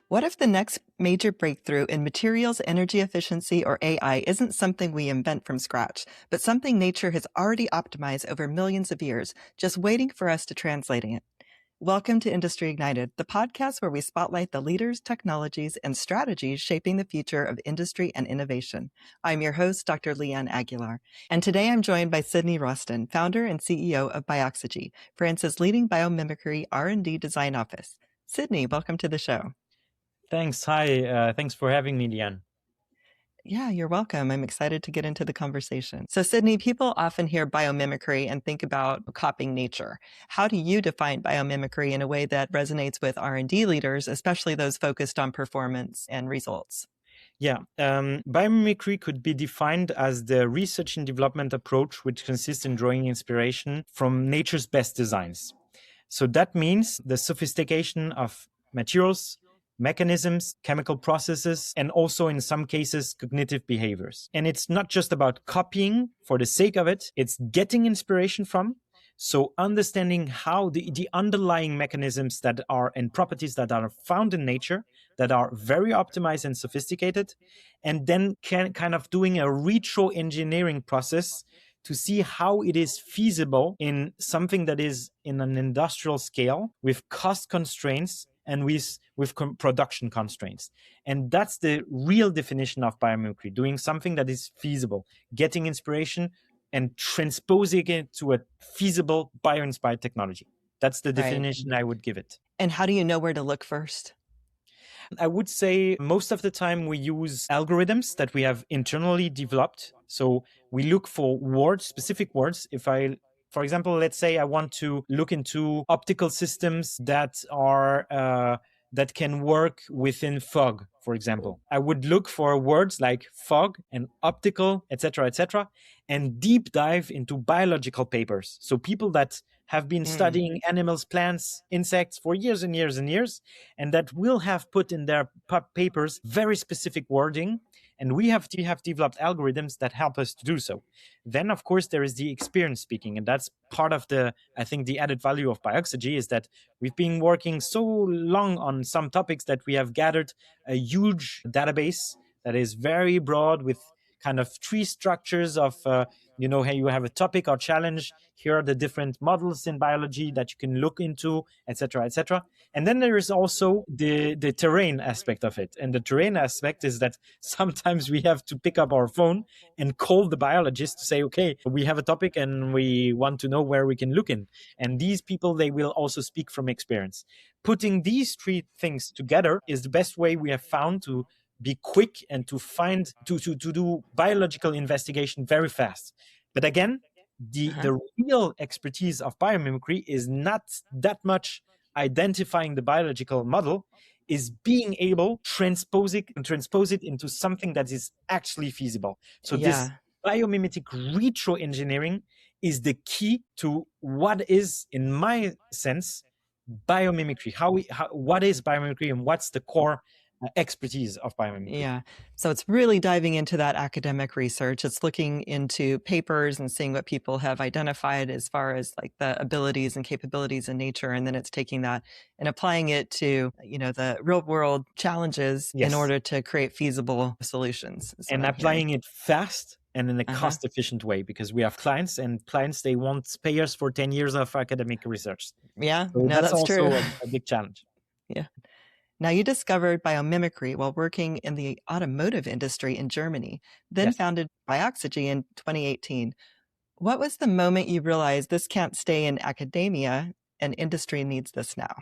What if the next major breakthrough in materials, energy efficiency, or AI isn't something we invent from scratch, but something nature has already optimized over millions of years, just waiting for us to translate it? Welcome to Industry Ignited, the podcast where we spotlight the leaders, technologies, and strategies shaping the future of industry and innovation. I'm your host, Dr. Leeanne Aguilar, and today I'm joined by Sidney Rostan, founder and CEO of Bioxegy, France's leading biomimicry R&D design office. Sidney, welcome to the show. Thanks. Hi. Thanks for having me, Leanne. Yeah, you're welcome. I'm excited to get into the conversation. So, Sidney, people often hear biomimicry and think about copying nature. How do you define biomimicry in a way that resonates with R&D leaders, especially those focused on performance and results? Yeah, biomimicry could be defined as the research and development approach, which consists in drawing inspiration from nature's best designs. So that means the sophistication of materials, mechanisms, chemical processes, and also in some cases, cognitive behaviors. And it's not just about copying for the sake of it, it's getting inspiration from. So understanding how the underlying mechanisms that are and properties that are found in nature that are very optimized and sophisticated, and then kind of doing a retro engineering process to see how it is feasible in something that is in an industrial scale with cost constraints and with production constraints. And that's the real definition of biomimicry, doing something that is feasible, getting inspiration and transposing it to a feasible bio-inspired technology. That's the definition I would give it. And how do you know where to look first? I would say most of the time we use algorithms that we have internally developed. So we look for words, specific words. For example, let's say I want to look into optical systems that are that can work within fog, for example. I would look for words like fog and optical, etc., and deep dive into biological papers. So people that have been studying animals, plants, insects for years and years and years, and that will have put in their papers very specific wording. And we have developed algorithms that help us to do so. Then, of course, there is the experience speaking. And that's part of the added value of Bioxegy is that we've been working so long on some topics that we have gathered a huge database that is very broad with kind of tree structures of, hey, you have a topic or challenge. Here are the different models in biology that you can look into, etc. And then there is also the terrain aspect of it. And the terrain aspect is that sometimes we have to pick up our phone and call the biologist to say, okay, we have a topic and we want to know where we can look in. And these people, they will also speak from experience. Putting these three things together is the best way we have found to be quick and to find to do biological investigation very fast. But again, the real expertise of biomimicry is not that much identifying the biological model, is being able to transpose it into something that is actually feasible. So this biomimetic retro engineering is the key to what is, in my sense, biomimicry. What is biomimicry and what's the core expertise of biomimicry. Yeah. So it's really diving into that academic research. It's looking into papers and seeing what people have identified as far as like the abilities and capabilities in nature. And then it's taking that and applying it to, the real world challenges in order to create feasible solutions. And applying it fast and in a cost efficient way, because we have clients, they want to pay us for 10 years of academic research. Yeah, so that's also true. A big challenge. Yeah. Now, you discovered biomimicry while working in the automotive industry in Germany, then founded Bioxegy in 2018. What was the moment you realized this can't stay in academia and industry needs this now?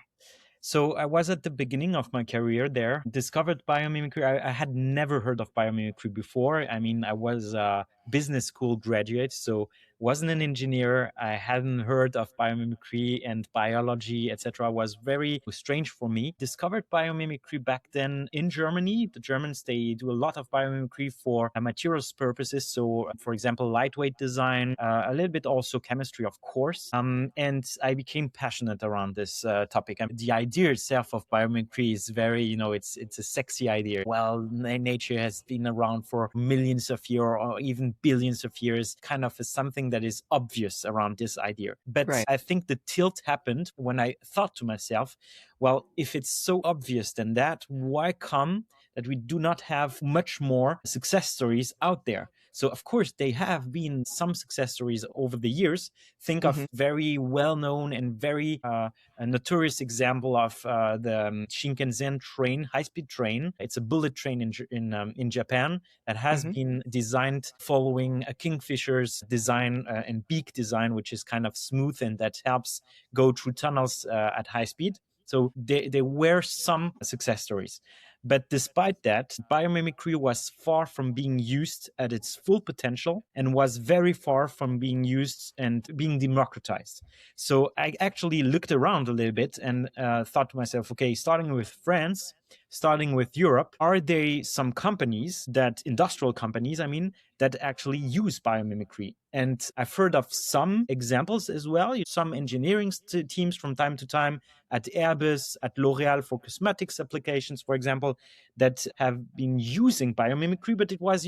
So I was at the beginning of my career there, discovered biomimicry. I had never heard of biomimicry before. I mean, I was a business school graduate, so wasn't an engineer. I hadn't heard of biomimicry and biology, etc. Was very strange for me. Discovered biomimicry back then in Germany. The Germans, they do a lot of biomimicry for materials purposes. So, for example, lightweight design, a little bit also chemistry, of course. And I became passionate around this topic. The idea itself of biomimicry is very, it's a sexy idea. Well, nature has been around for millions of years or even billions of years, kind of something that is obvious around this idea. But Right. I think the tilt happened when I thought to myself, well, if it's so obvious than that, why come that we do not have much more success stories out there? So, of course, they have been some success stories over the years. Think Mm-hmm. of very well known and very a notorious example of the Shinkansen train, high-speed train. It's a bullet train in Japan that has Mm-hmm. been designed following a Kingfisher's design and beak design, which is kind of smooth and that helps go through tunnels at high speed. So there were some success stories. But despite that, biomimicry was far from being used at its full potential and was very far from being used and being democratized. So I actually looked around a little bit and thought to myself, okay, starting with France, starting with Europe, are there some companies that, industrial companies, I mean, that actually use biomimicry? And I've heard of some examples as well, some engineering teams from time to time at Airbus, at L'Oreal for cosmetics applications, for example, that have been using biomimicry, but it was,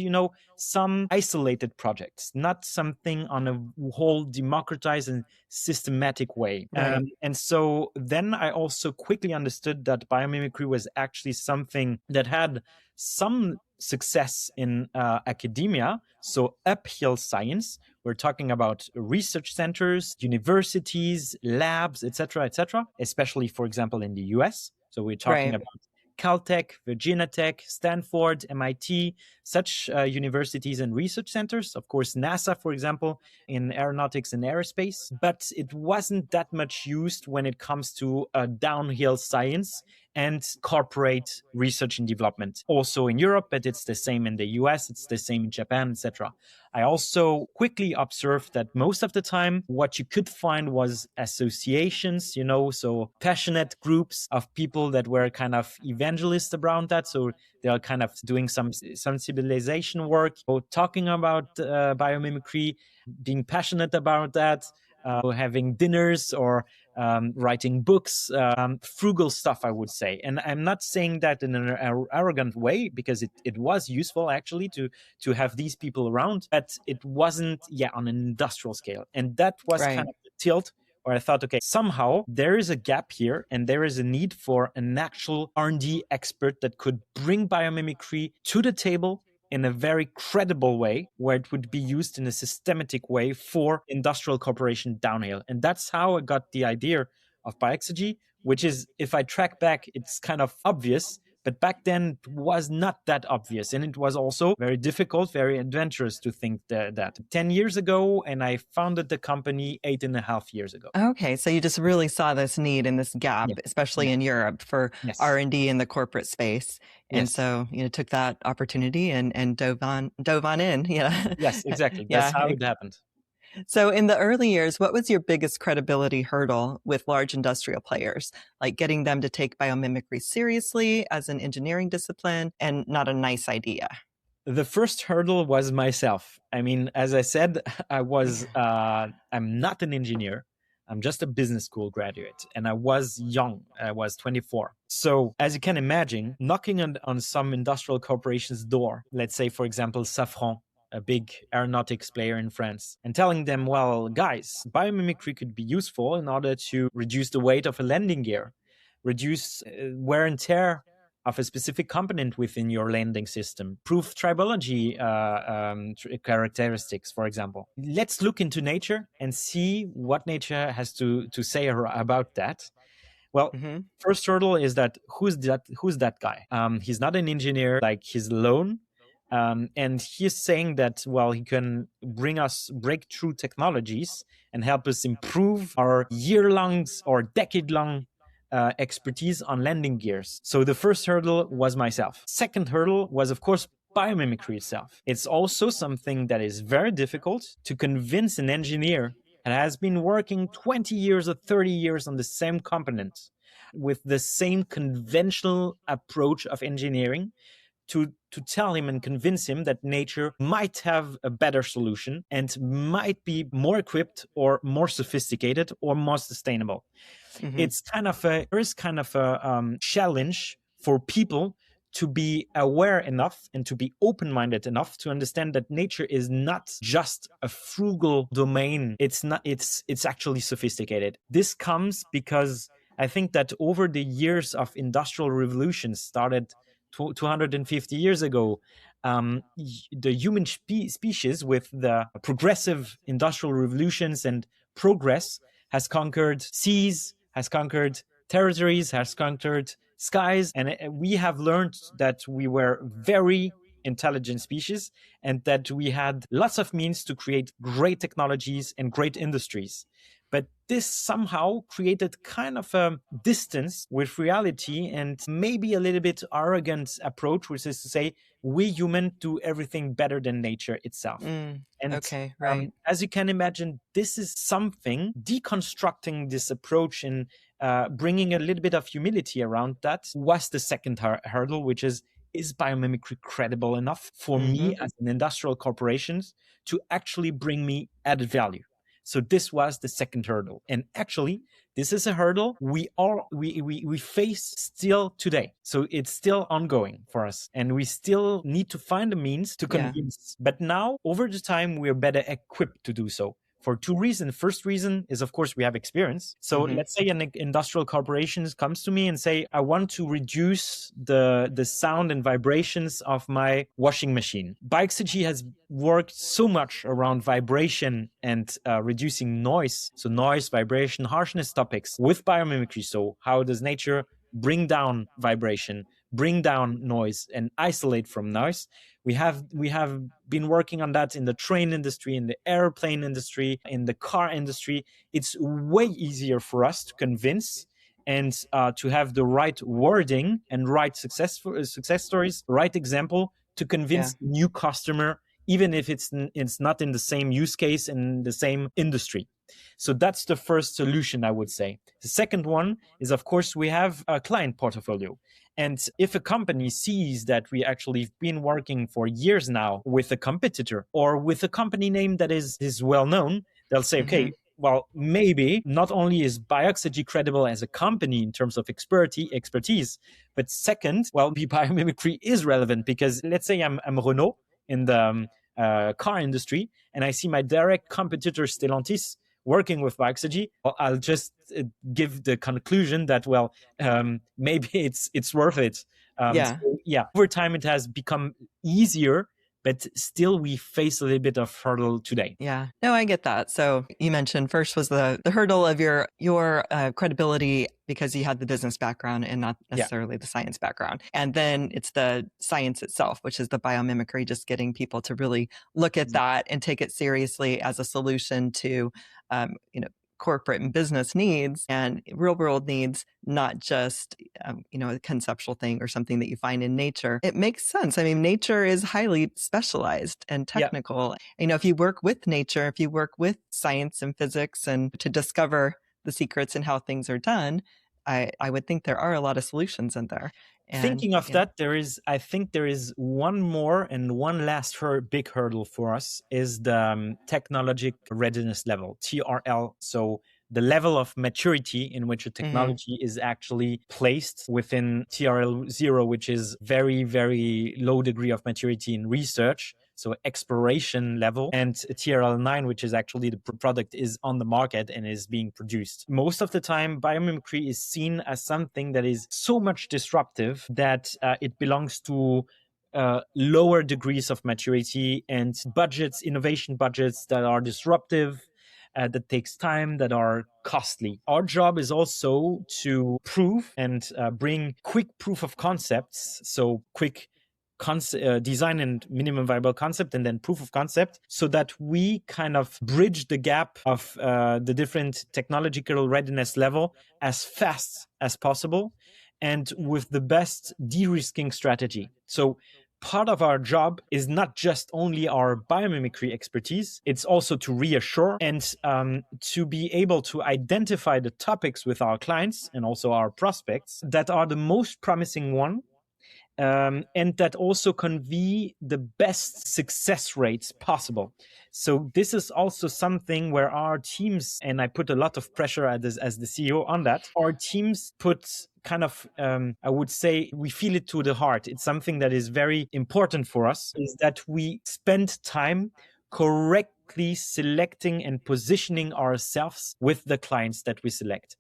some isolated projects, not something on a whole democratized and systematic way. Right. And so then I also quickly understood that biomimicry was actually something that had some success in academia, so uphill science. We're talking about research centers, universities, labs, etc., especially, for example, in the US. So we're talking Right. about Caltech, Virginia Tech, Stanford, MIT, such universities and research centers. Of course, NASA, for example, in aeronautics and aerospace. But it wasn't that much used when it comes to downhill science and corporate research and development. Also in Europe, but it's the same in the US, it's the same in Japan, etc. I also quickly observed that most of the time, what you could find was associations, so passionate groups of people that were kind of evangelists around that. So they are kind of doing some sensibilization work, or talking about biomimicry, being passionate about that, having dinners or writing books, frugal stuff, I would say. And I'm not saying that in an arrogant way, because it was useful actually to have these people around, but it wasn't, on an industrial scale. And that was Right. kind of the tilt where I thought, okay, somehow there is a gap here and there is a need for an actual R&D expert that could bring biomimicry to the table in a very credible way, where it would be used in a systematic way for industrial corporation downhill. And that's how I got the idea of Bioxegy, which is, if I track back, it's kind of obvious, but back then it was not that obvious. And it was also very difficult, very adventurous to think that 10 years ago, and I founded the company 8.5 years ago. Okay, so you just really saw this need and this gap, Yeah. especially in Europe, for Yes. R&D in the corporate space. And Yes. so, took that opportunity and dove on in. Yeah. Yes, exactly. Yeah. That's how it happened. So in the early years, what was your biggest credibility hurdle with large industrial players, like getting them to take biomimicry seriously as an engineering discipline and not a nice idea? The first hurdle was myself. I mean, as I said, I'm not an engineer. I'm just a business school graduate, and I was young. I was 24. So, as you can imagine, knocking on some industrial corporation's door, let's say, for example, Safran, a big aeronautics player in France, and telling them, well, guys, biomimicry could be useful in order to reduce the weight of a landing gear, reduce wear and tear of a specific component within your landing system, prove tribology characteristics, for example. Let's look into nature and see what nature has to say about that. Well, Mm-hmm. first hurdle is that who's that guy? He's not an engineer, like he's alone. And he's saying that, well, he can bring us breakthrough technologies and help us improve our year-long or decade-long expertise on landing gears. So the first hurdle was myself. Second hurdle was, of course, biomimicry itself. It's also something that is very difficult to convince an engineer that has been working 20 years or 30 years on the same component with the same conventional approach of engineering to tell him and convince him that nature might have a better solution and might be more equipped or more sophisticated or more sustainable. Mm-hmm. There is kind of a challenge for people to be aware enough and to be open-minded enough to understand that nature is not just a frugal domain. It's not, it's actually sophisticated. This comes because I think that over the years of industrial revolutions started 250 years ago, the human species, with the progressive industrial revolutions and progress, has conquered seas, has conquered territories, has conquered skies. And we have learned that we were very intelligent species and that we had lots of means to create great technologies and great industries. But this somehow created kind of a distance with reality and maybe a little bit arrogant approach, which is to say, we humans do everything better than nature itself. And Okay, right. as you can imagine, this is something, deconstructing this approach and bringing a little bit of humility around that was the second hurdle, which is biomimicry credible enough for me as an industrial corporation to actually bring me added value? So this was the second hurdle. And actually, this is a hurdle we face still today. So it's still ongoing for us. And we still need to find a means to convince. But now, over the time, we're better equipped to do so. For two reasons. First reason is, of course, we have experience. So let's say an industrial corporation comes to me and say, I want to reduce the sound and vibrations of my washing machine. Bioxegy has worked so much around vibration and reducing noise. So noise, vibration, harshness topics with biomimicry. So how does nature bring down vibration, bring down noise, and isolate from noise? We have been working on that in the train industry, in the airplane industry, in the car industry. It's way easier for us to convince and to have the right wording and right success stories, right example to convince new customer, even if it's not in the same use case in the same industry. So that's the first solution, I would say. The second one is, of course, we have a client portfolio. And if a company sees that we actually have been working for years now with a competitor or with a company name that is well known, they'll say, okay, well, maybe not only is Bioxegy credible as a company in terms of expertise, but second, well, biomimicry is relevant because let's say I'm Renault in the car industry and I see my direct competitor Stellantis working with Bioxegy. I'll just give the conclusion that, well, maybe it's worth it. So, over time it has become easier, but still we face a little bit of hurdle today. Yeah, no, I get that. So you mentioned first was the hurdle of your credibility because you had the business background and not necessarily the science background. And then it's the science itself, which is the biomimicry, just getting people to really look at that and take it seriously as a solution to, corporate and business needs and real world needs, not just, a conceptual thing or something that you find in nature. It makes sense. I mean, nature is highly specialized and technical. If you work with nature, if you work with science and physics and to discover the secrets and how things are done, I would think there are a lot of solutions in there. And, thinking of that, I think there is one more and one last big hurdle for us is the technologic readiness level, TRL. So the level of maturity in which a technology is actually placed within TRL 0, which is very, very low degree of maturity in research. So exploration level, and TRL 9, which is actually the product is on the market and is being produced. Most of the time, biomimicry is seen as something that is so much disruptive that it belongs to lower degrees of maturity and budgets, innovation budgets that are disruptive, that takes time, that are costly. Our job is also to prove and bring quick proof of concepts, so quick design and minimum viable concept and then proof of concept, so that we kind of bridge the gap of the different technological readiness level as fast as possible and with the best de-risking strategy. So part of our job is not just only our biomimicry expertise, it's also to reassure and to be able to identify the topics with our clients and also our prospects that are the most promising one, and that also convey the best success rates possible. So this is also something where our teams, and I put a lot of pressure as the CEO on that, our teams put kind of, I would say, we feel it to the heart. It's something that is very important for us, is that we spend time correctly selecting and positioning ourselves with the clients that we select.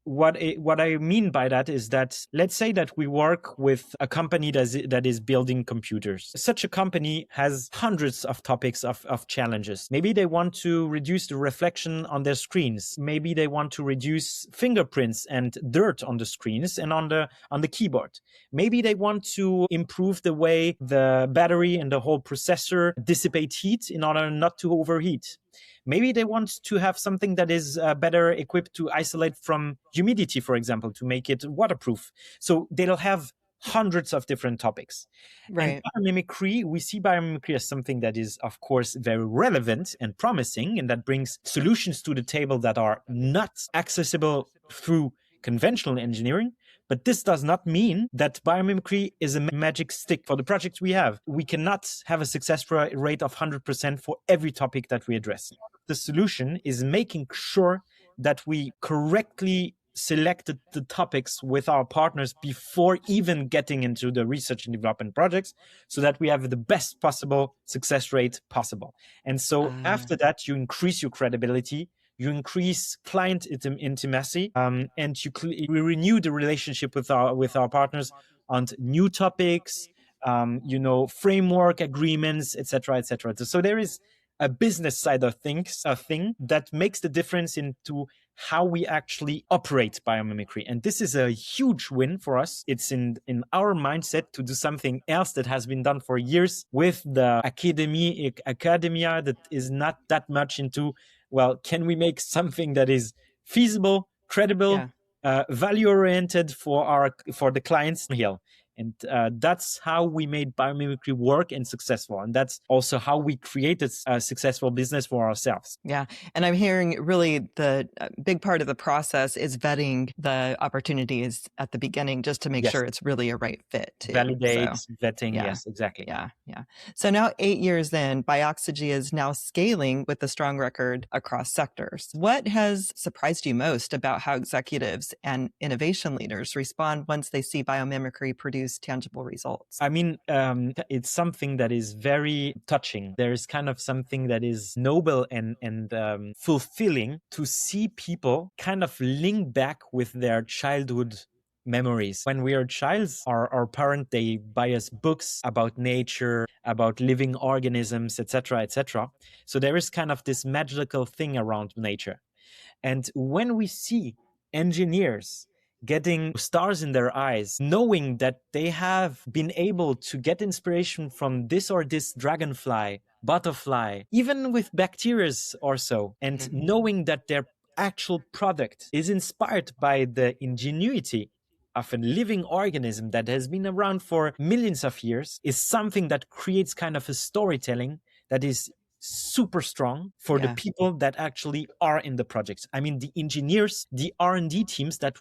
What I mean by that is that, let's say that we work with a company that is building computers. Such a company has hundreds of topics of challenges. Maybe they want to reduce the reflection on their screens. Maybe they want to reduce fingerprints and dirt on the screens and on the keyboard. Maybe they want to improve the way the battery and the whole processor dissipate heat in order not to overheat. Maybe they want to have something that is better equipped to isolate from humidity, for example, to make it waterproof. So they'll have hundreds of different topics. Right. And biomimicry, we see biomimicry as something that is, of course, very relevant and promising, and that brings solutions to the table that are not accessible through conventional engineering. But this does not mean that biomimicry is a magic stick for the projects we have. We cannot have a success rate of 100% for every topic that we address. The solution is making sure that we correctly selected the topics with our partners before even getting into the research and development projects, so that we have the best possible success rate possible. And so after that, you increase your credibility, you increase client intimacy, and we renew the relationship with our partners on new topics, framework agreements, etc., etc. So there is a business side of things, a thing that makes the difference into how we actually operate biomimicry. And this is a huge win for us. It's in our mindset to do something else that has been done for years with the academia that is not that much into, well, can we make something that is feasible, credible, value-oriented for the clients here? And that's how we made biomimicry work and successful. And that's also how we created a successful business for ourselves. Yeah. And I'm hearing really the big part of the process is vetting the opportunities at the beginning, just to make sure it's really a right fit too. Validate, vetting. Yes, exactly. Yeah. So now 8 years in, Bioxegy is now scaling with a strong record across sectors. What has surprised you most about how executives and innovation leaders respond once they see biomimicry produce tangible results? I mean, it's something that is very touching. There is kind of something that is noble and fulfilling to see people kind of link back with their childhood memories. When we are childs, our parents, they buy us books about nature, about living organisms, etc., etc. So there is kind of this magical thing around nature. And when we see engineers getting stars in their eyes, knowing that they have been able to get inspiration from this or this dragonfly, butterfly, even with bacteria or so, and knowing that their actual product is inspired by the ingenuity of a living organism that has been around for millions of years, is something that creates kind of a storytelling that is super strong for the people that actually are in the projects. I mean, the engineers, the R&D teams that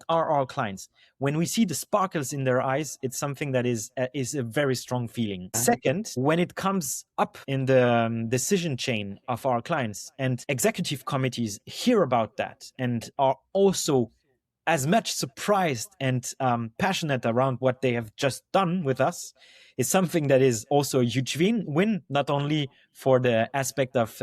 are our clients. When we see the sparkles in their eyes, it's something that is a very strong feeling. Second, when it comes up in the decision chain of our clients and executive committees hear about that and are also as much surprised and passionate around what they have just done with us, is something that is also a huge win, not only for the aspect of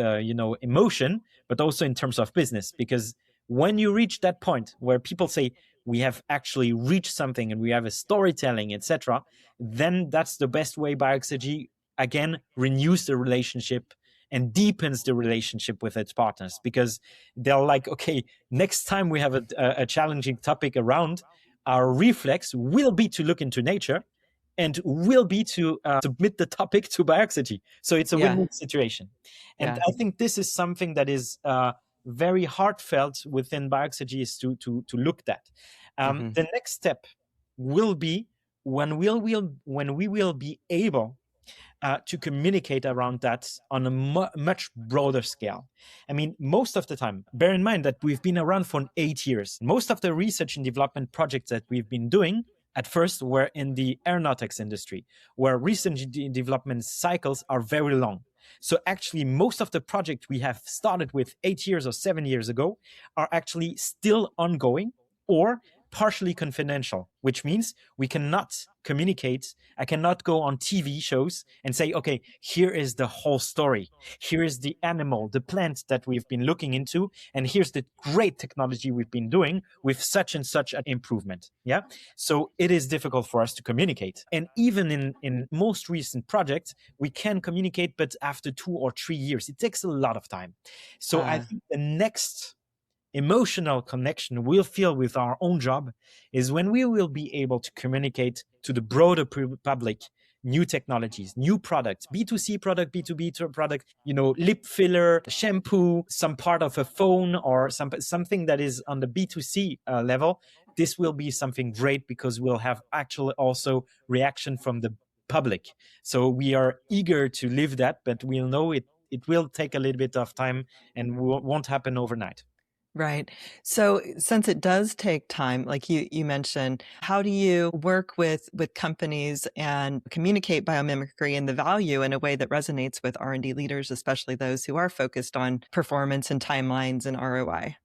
emotion, but also in terms of business. Because when you reach that point where people say we have actually reached something and we have a storytelling, etc., then that's the best way Bioxegy again renews the relationship and deepens the relationship with its partners, because they're like, okay, next time we have a challenging topic around, our reflex will be to look into nature and will be to submit the topic to Bioxegy. So it's a win-win situation. And I think this is something that is very heartfelt within Bioxegy, is to look at. The next step will be when we will be able to communicate around that on a much broader scale. I mean, most of the time, bear in mind that we've been around for 8 years. Most of the research and development projects that we've been doing at first were in the aeronautics industry, where research development cycles are very long. So actually, most of the projects we have started with 8 years or 7 years ago are actually still ongoing or partially confidential, which means we cannot communicate. I cannot go on TV shows and say, okay, here is the whole story. Here is the animal, the plant that we've been looking into, and here's the great technology we've been doing with such and such an improvement. Yeah. So it is difficult for us to communicate. And even in most recent projects, we can communicate, but after 2 or 3 years, it takes a lot of time. So I think the next emotional connection we'll feel with our own job is when we will be able to communicate to the broader public new technologies, new products, B2C product, B2B product, lip filler, shampoo, some part of a phone, or something that is on the B2C level. This will be something great because we'll have actually also reaction from the public. So we are eager to live that, but we'll know it will take a little bit of time and won't happen overnight. Right. So since it does take time, like you mentioned, how do you work with companies and communicate biomimicry and the value in a way that resonates with R&D leaders, especially those who are focused on performance and timelines and ROI?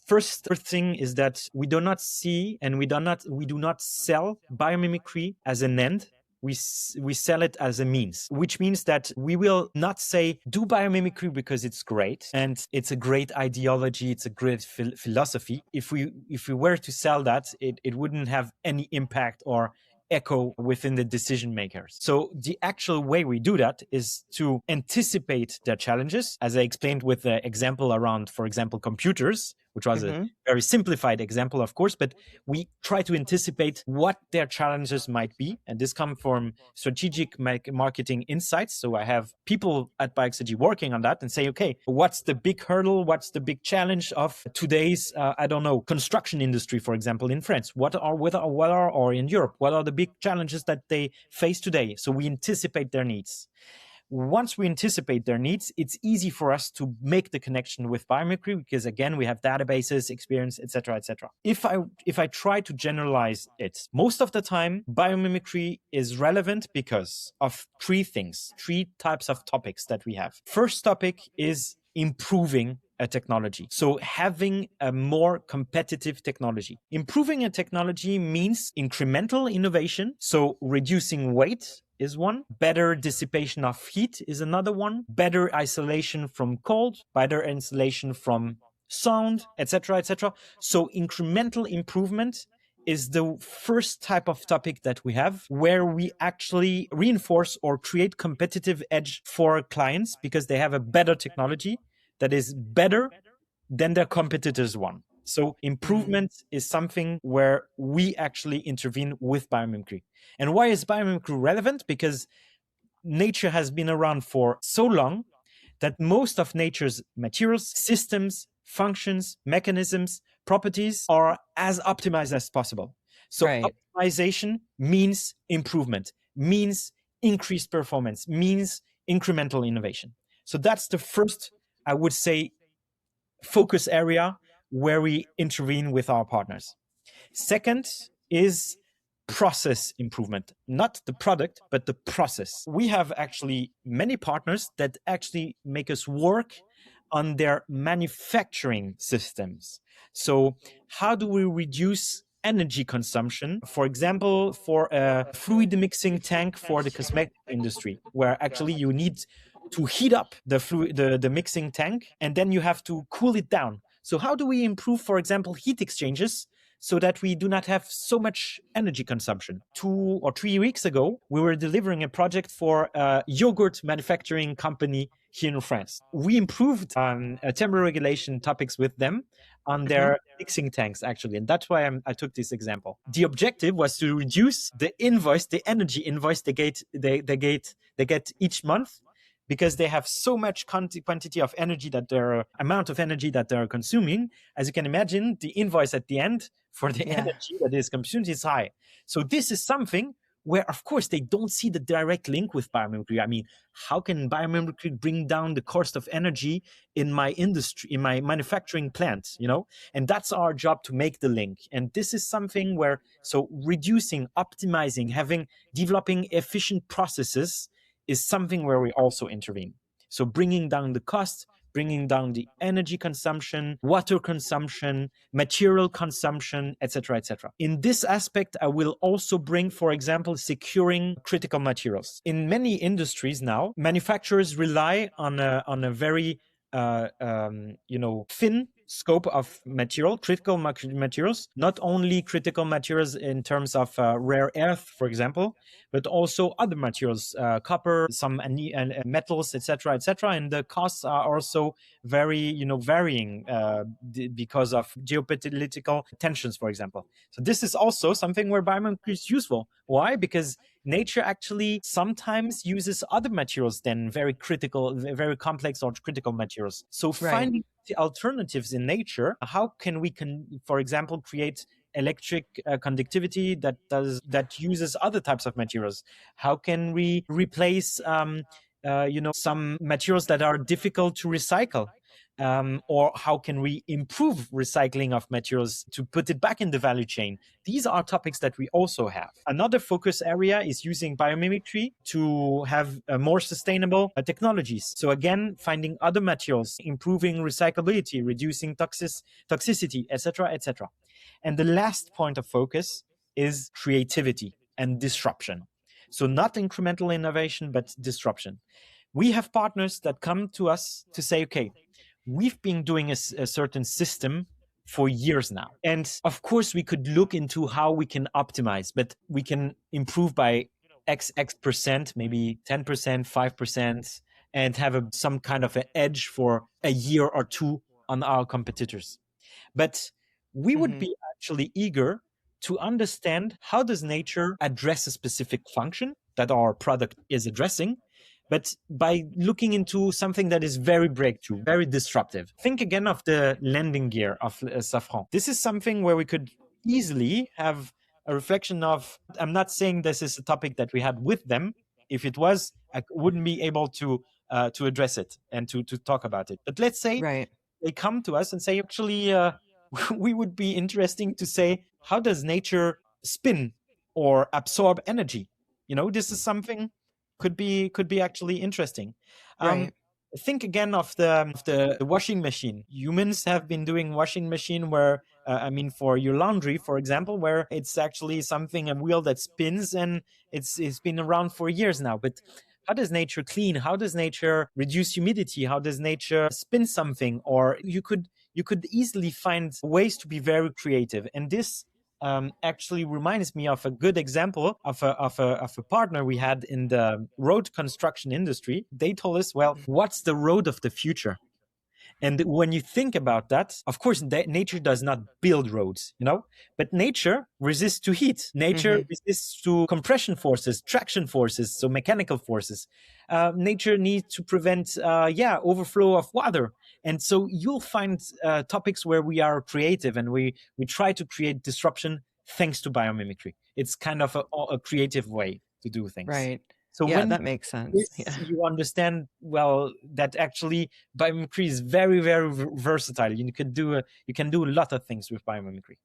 First thing is that we do not see and we do not sell biomimicry as an end. We sell it as a means, which means that we will not say do biomimicry because it's great and it's a great ideology, it's a great philosophy. If we were to sell that, it wouldn't have any impact or echo within the decision makers. So the actual way we do that is to anticipate their challenges, as I explained with the example around, for example, computers, which was a very simplified example, of course, but we try to anticipate what their challenges might be. And this comes from strategic marketing insights. So I have people at Bioxegy working on that and say, okay, what's the big hurdle? What's the big challenge of today's, construction industry, for example, in France? What are or in Europe? What are the big challenges that they face today? So we anticipate their needs. Once we anticipate their needs, it's easy for us to make the connection with biomimicry because, again, we have databases, experience, etc., etc. If I try to generalize it, most of the time, biomimicry is relevant because of three types of topics that we have. First topic is improving a technology. So having a more competitive technology. Improving a technology means incremental innovation. So reducing weight is one. Better dissipation of heat is another one. Better isolation from cold, better insulation from sound, etc., etc. So incremental improvement is the first type of topic that we have where we actually reinforce or create competitive edge for clients because they have a better technology that is better than their competitors' one. So improvement is something where we actually intervene with biomimicry. And why is biomimicry relevant? Because nature has been around for so long that most of nature's materials, systems, functions, mechanisms, properties are as optimized as possible. So optimization means improvement, means increased performance, means incremental innovation. So that's the first, I would say, focus area where we intervene with our partners. Second is process improvement, not the product, but the process. We have actually many partners that actually make us work on their manufacturing systems. So how do we reduce energy consumption? For example, for a fluid mixing tank for the cosmetic industry, where actually you need to heat up the mixing tank, and then you have to cool it down. So how do we improve, for example, heat exchanges so that we do not have so much energy consumption? 2 or 3 weeks ago, we were delivering a project for a yogurt manufacturing company here in France. We improved on thermoregulation topics with them on their mixing tanks, actually. And that's why I took this example. The objective was to reduce the energy invoice they get each month, because they have so much quantity of energy amount of energy that they're consuming. As you can imagine, the invoice at the end for the energy that is consumed is high. So this is something where, of course, they don't see the direct link with biomimicry. I mean, how can biomimicry bring down the cost of energy in my industry, in my manufacturing plant, And that's our job, to make the link. And this is something where, so reducing, optimizing, developing efficient processes is something where we also intervene. So bringing down the cost, bringing down the energy consumption, water consumption, material consumption, etc., etc. In this aspect, I will also bring, for example, securing critical materials. In many industries now, manufacturers rely on a very thin scope of critical materials, not only critical materials in terms of rare earth, for example, but also other materials, copper, some metals, etc., etc. And the costs are also very, varying because of geopolitical tensions, for example. So this is also something where biomimicry is useful. Why? Because nature actually sometimes uses other materials than very critical, very complex or critical materials. So finding the alternatives in nature, how can we, for example, create electric conductivity that uses other types of materials? How can we replace some materials that are difficult to recycle? Or how can we improve recycling of materials to put it back in the value chain? These are topics that we also have. Another focus area is using biomimicry to have more sustainable technologies. So again, finding other materials, improving recyclability, reducing toxicity, etc., etc. And the last point of focus is creativity and disruption. So not incremental innovation, but disruption. We have partners that come to us to say, okay, we've been doing a certain system for years now. And of course, we could look into how we can optimize, but we can improve by X percent, maybe 10%, 5%, and have some kind of an edge for a year or two on our competitors. But we would be actually eager to understand, how does nature address a specific function that our product is addressing, but by looking into something that is very breakthrough, very disruptive. Think again of the landing gear of Safran. This is something where we could easily have a reflection of, I'm not saying this is a topic that we had with them. If it was, I wouldn't be able to address it and to talk about it. But let's say they come to us and say, actually, we would be interesting to say, how does nature spin or absorb energy? This is something could be actually interesting. Think again of the washing machine. Humans have been doing washing machine where, for your laundry, for example, where it's actually a wheel that spins, and it's been around for years now. But how does nature clean? How does nature reduce humidity? How does nature spin something? Or you could easily find ways to be very creative. And this actually reminds me of a good example of a partner we had in the road construction industry. They told us, well, what's the road of the future? And when you think about that, of course, nature does not build roads, but nature resists to heat. Nature resists to compression forces, traction forces, so mechanical forces. Nature needs to prevent, overflow of water. And so you'll find topics where we are creative and we try to create disruption thanks to biomimicry. It's kind of a creative way to do things. Right. So when that makes sense. You understand, well, that actually biomimicry is very, very versatile. You can do a lot of things with biomimicry.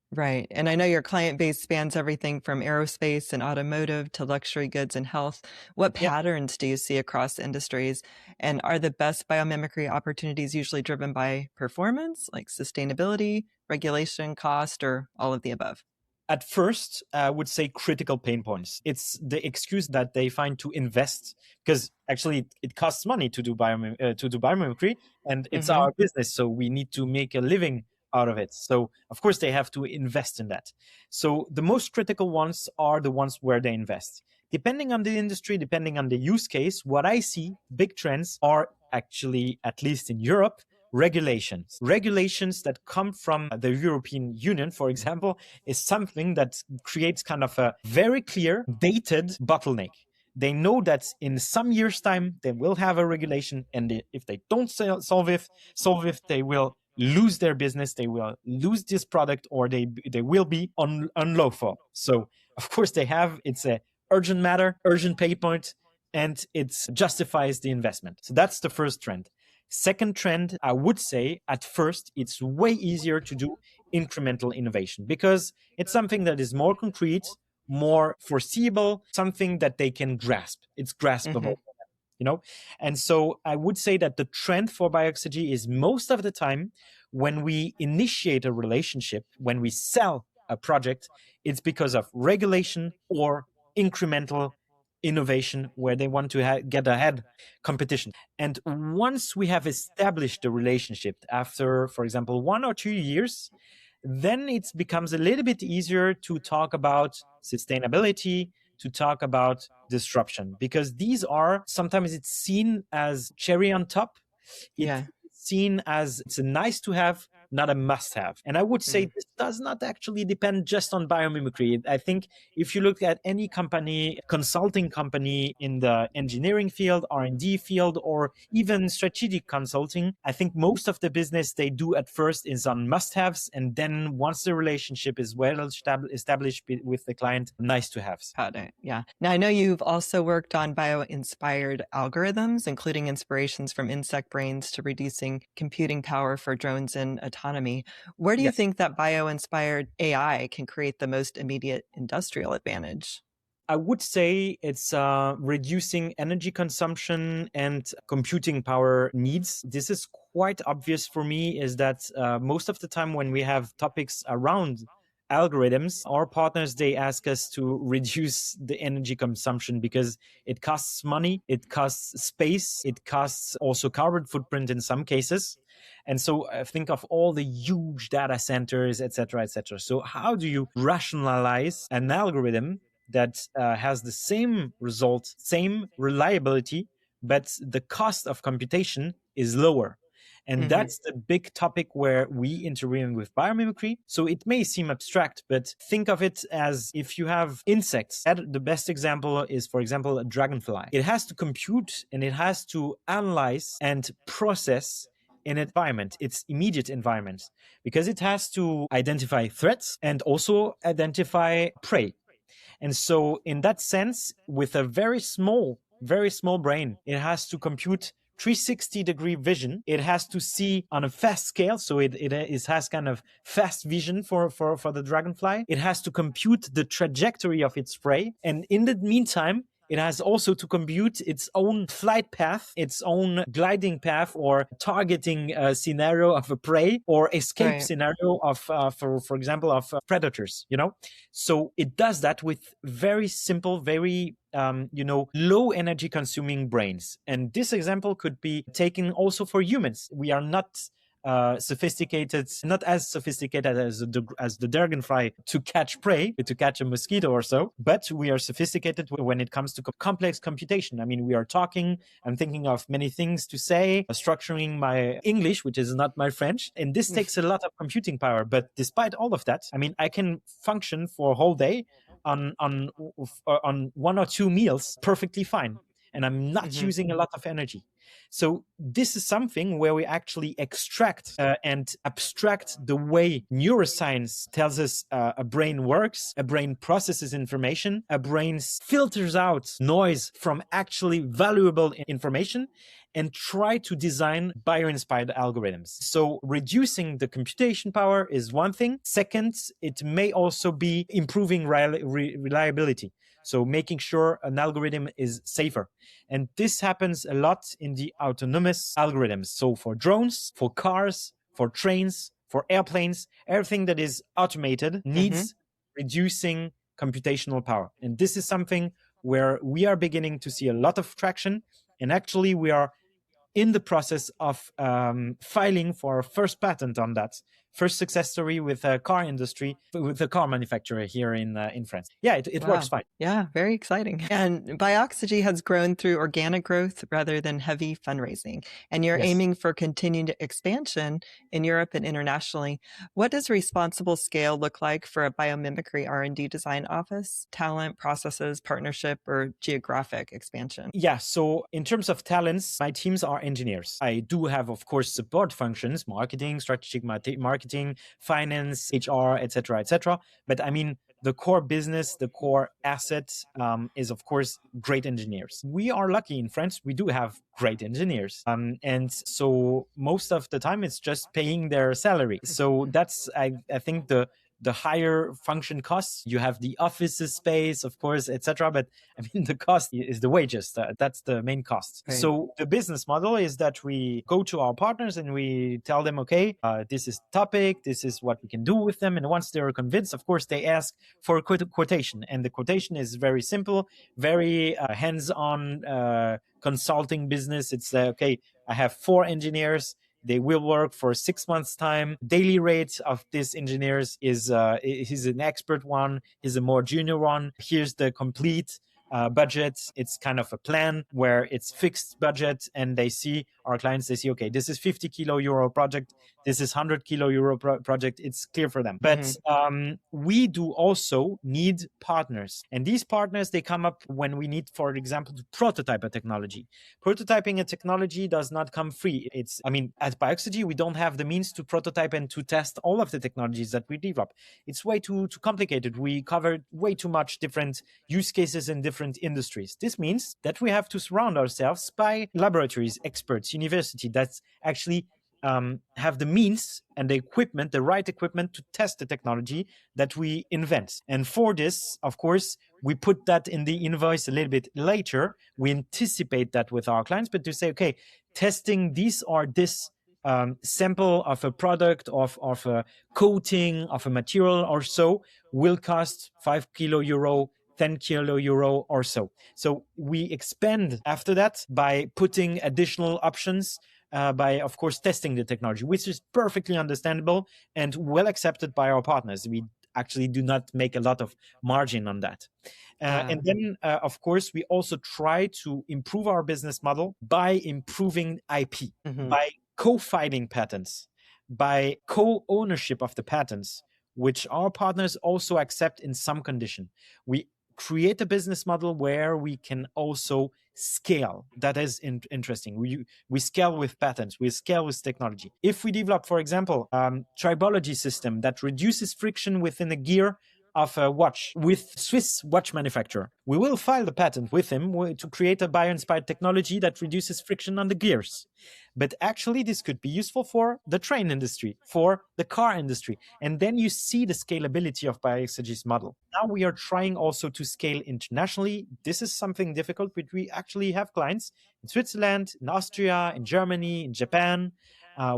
Right. And I know your client base spans everything from aerospace and automotive to luxury goods and health. What patterns do you see across industries? And are the best biomimicry opportunities usually driven by performance, like sustainability, regulation, cost, or all of the above? At first, I would say critical pain points. It's the excuse that they find to invest, because actually it costs money to do biomimicry, and it's our business, so we need to make a living out of it. So of course they have to invest in that. So the most critical ones are the ones where they invest. Depending on the industry, depending on the use case, what I see big trends are actually, at least in Europe, regulations that come from the European Union, for example, is something that creates kind of a very clear dated bottleneck. They know that in some years' time they will have a regulation, and if they don't solve it, they will lose their business, they will lose this product, or they will be unlawful. So Of course they have. It's a urgent matter, urgent pay point, and it justifies the investment. So that's the first trend. Second trend, I would say at first, it's way easier to do incremental innovation because it's something that is more concrete, more foreseeable, something that they can grasp. It's graspable. Mm-hmm. And so I would say that the trend for Bioxegy is most of the time when we initiate a relationship, when we sell a project, it's because of regulation or incremental innovation where they want to get ahead competition. And once we have established the relationship after, for example, 1 or 2 years, then it becomes a little bit easier to talk about sustainability, to talk about disruption, because these are sometimes it's seen as cherry on top. It's Yeah. seen as it's a nice to have, not a must have. And I would say Mm. this does not actually depend just on biomimicry. I think if you look at any company, consulting company in the engineering field, R&D field, or even strategic consulting, I think most of the business they do at first is on must haves. And then once the relationship is well established with the client, nice to haves. Got it. Yeah. Now, I know you've also worked on bio-inspired algorithms, including inspirations from insect brains to reducing computing power for drones and autonomy. Where do you Yes. think that bio-inspired AI can create the most immediate industrial advantage? I would say it's reducing energy consumption and computing power needs. This is quite obvious for me, is that most of the time when we have topics around algorithms, our partners, they ask us to reduce the energy consumption because it costs money, it costs space, it costs also carbon footprint in some cases. And so think of all the huge data centers, et cetera, et cetera. So how do you rationalize an algorithm that has the same result, same reliability, but the cost of computation is lower? And Mm-hmm. that's the big topic where we intervene with biomimicry. So it may seem abstract, but think of it as if you have insects. The best example is, for example, a dragonfly. It has to compute and it has to analyze and process in environment, its immediate environment, because it has to identify threats and also identify prey. And so, in that sense, with a very small brain, it has to compute 360-degree vision. It has to see on a fast scale. So it has kind of fast vision for the dragonfly. It has to compute the trajectory of its prey. And in the meantime, it has also to compute its own flight path, its own gliding path, or targeting scenario of a prey, or escape Right. scenario of, for example, of predators. So it does that with very simple, very low energy consuming brains. And this example could be taken also for humans. We are not sophisticated, not as sophisticated as the dragonfly to catch prey, to catch a mosquito or so, but we are sophisticated when it comes to complex computation. I mean, I'm thinking of many things to say, structuring my English, which is not my French, and this takes a lot of computing power. But despite all of that, I mean, I can function for a whole day on 1 or 2 meals perfectly fine, and I'm not Mm-hmm. using a lot of energy. So this is something where we actually extract and abstract the way neuroscience tells us a brain works, a brain processes information, a brain filters out noise from actually valuable information, and try to design bio-inspired algorithms. So reducing the computation power is one thing. Second, it may also be improving reliability. So making sure an algorithm is safer. And this happens a lot in the autonomous algorithms. So for drones, for cars, for trains, for airplanes, everything that is automated needs reducing computational power. And this is something where we are beginning to see a lot of traction. And actually, we are in the process of filing for our first patent on that. First success story with a car industry, with a car manufacturer here in France. Yeah, it Wow. works fine. Yeah, very exciting. And Bioxegy has grown through organic growth rather than heavy fundraising. And you're Yes. aiming for continued expansion in Europe and internationally. What does responsible scale look like for a biomimicry R&D design office? Talent, processes, partnership, or geographic expansion? Yeah, so in terms of talents, my teams are engineers. I do have, of course, support functions, marketing, strategic marketing, finance, HR, etc., etc. But I mean, the core business, the core asset is, of course, great engineers. We are lucky in France. We do have great engineers. And so most of the time it's just paying their salary. So that's, I think, the higher function costs. You have the office space, of course, etc. But I mean, the cost is the wages. That's the main cost. Right. So the business model is that we go to our partners and we tell them, okay, this is the topic, this is what we can do with them. And once they're convinced, of course, they ask for a quotation. And the quotation is very simple, very hands-on consulting business. It's okay, I have 4 engineers. They will work for 6 months' time. Daily rate of these engineers is he's an expert one, he's a more junior one. Here's the complete budget. It's kind of a plan where it's fixed budget, and they see our clients. They see, okay, this is 50 kilo euro project. This is 100 kilo euro project. It's clear for them. But we do also need partners, and these partners, they come up when we need, for example, to prototype a technology. Prototyping a technology does not come free. At Bioxegy, we don't have the means to prototype and to test all of the technologies that we develop. It's way too complicated. We cover way too much different use cases in different industries. This means that we have to surround ourselves by laboratories, experts, university that actually have the means and the equipment, the right equipment to test the technology that we invent. And for this, of course, we put that in the invoice a little bit later. We anticipate that with our clients, but to say, okay, testing this or this sample of a product, of a coating, of a material or so will cost 5 kilo euro, 10 kilo euro or so. So we expand after that by putting additional options, by, of course, testing the technology, which is perfectly understandable and well accepted by our partners. We actually do not make a lot of margin on that. And then, of course, we also try to improve our business model by improving IP, by co-filing patents, by co-ownership of the patents, which our partners also accept in some condition. We create a business model where we can also scale. That is interesting. We scale with patents, we scale with technology. If we develop, for example, tribology system that reduces friction within a gear of a watch with Swiss watch manufacturer, we will file the patent with him to create a bio-inspired technology that reduces friction on the gears. But actually, this could be useful for the train industry, for the car industry. And then you see the scalability of Bioxegy's model. Now we are trying also to scale internationally. This is something difficult, but we actually have clients in Switzerland, in Austria, in Germany, in Japan.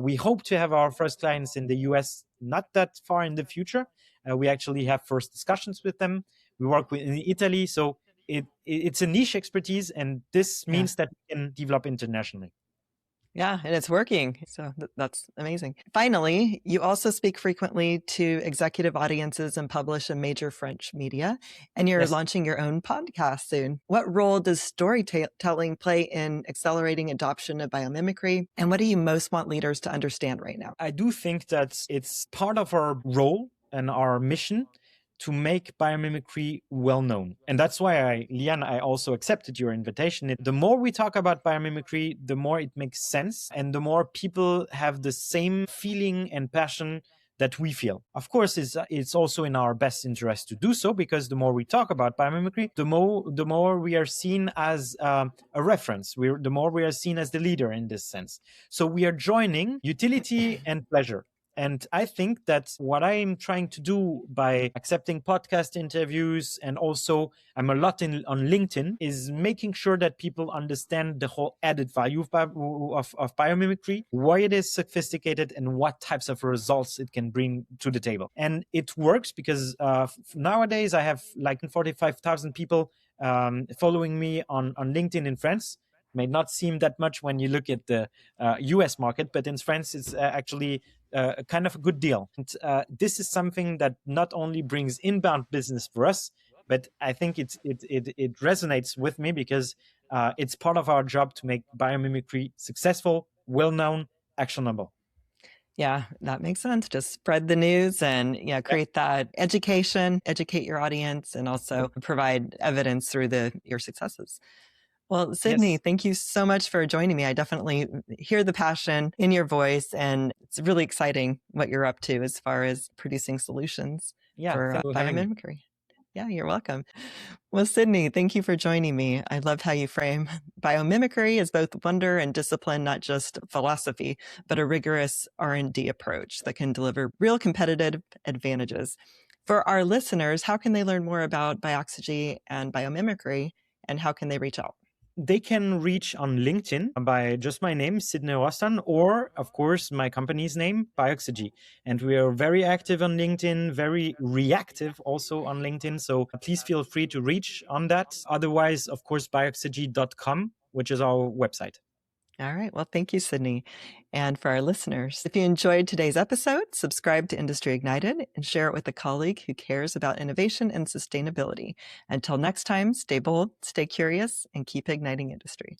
We hope to have our first clients in the US not that far in the future. We actually have first discussions with them. We work in Italy. So it's a niche expertise, and this means that we can develop internationally. Yeah, and it's working. So that's amazing. Finally, you also speak frequently to executive audiences and publish in major French media, and you're launching your own podcast soon. What role does storytelling play in accelerating adoption of biomimicry? And what do you most want leaders to understand right now? I do think that it's part of our role and our mission to make biomimicry well known. And that's why Leeanne, I also accepted your invitation. The more we talk about biomimicry, the more it makes sense and the more people have the same feeling and passion that we feel. Of course, it's also in our best interest to do so, because the more we talk about biomimicry, the more we are seen as a reference. The more we are seen as the leader in this sense. So we are joining utility and pleasure. And I think that what I'm trying to do by accepting podcast interviews, and also I'm a lot on LinkedIn, is making sure that people understand the whole added value of biomimicry, why it is sophisticated, and what types of results it can bring to the table. And it works because nowadays I have like 45,000 people following me on LinkedIn in France. May not seem that much when you look at the US market, but in France it's actually kind of a good deal. And this is something that not only brings inbound business for us, but I think it resonates with me because it's part of our job to make biomimicry successful, well-known, actionable. Yeah, that makes sense. Just spread the news and create that educate your audience, and also provide evidence through your successes. Well, Sidney, thank you so much for joining me. I definitely hear the passion in your voice, and it's really exciting what you're up to as far as producing solutions for biomimicry. Yeah, you're welcome. Well, Sidney, thank you for joining me. I love how you frame biomimicry as both wonder and discipline, not just philosophy, but a rigorous R&D approach that can deliver real competitive advantages. For our listeners, how can they learn more about Bioxegy and biomimicry, and how can they reach out? They can reach on LinkedIn by just my name, Sidney Rostan, or of course, my company's name, Bioxegy. And we are very active on LinkedIn, very reactive also on LinkedIn. So please feel free to reach on that. Otherwise, of course, biomimicry.com, which is our website. All right. Well, thank you, Sidney. And for our listeners, if you enjoyed today's episode, subscribe to Industry Ignited and share it with a colleague who cares about innovation and sustainability. Until next time, stay bold, stay curious, and keep igniting industry.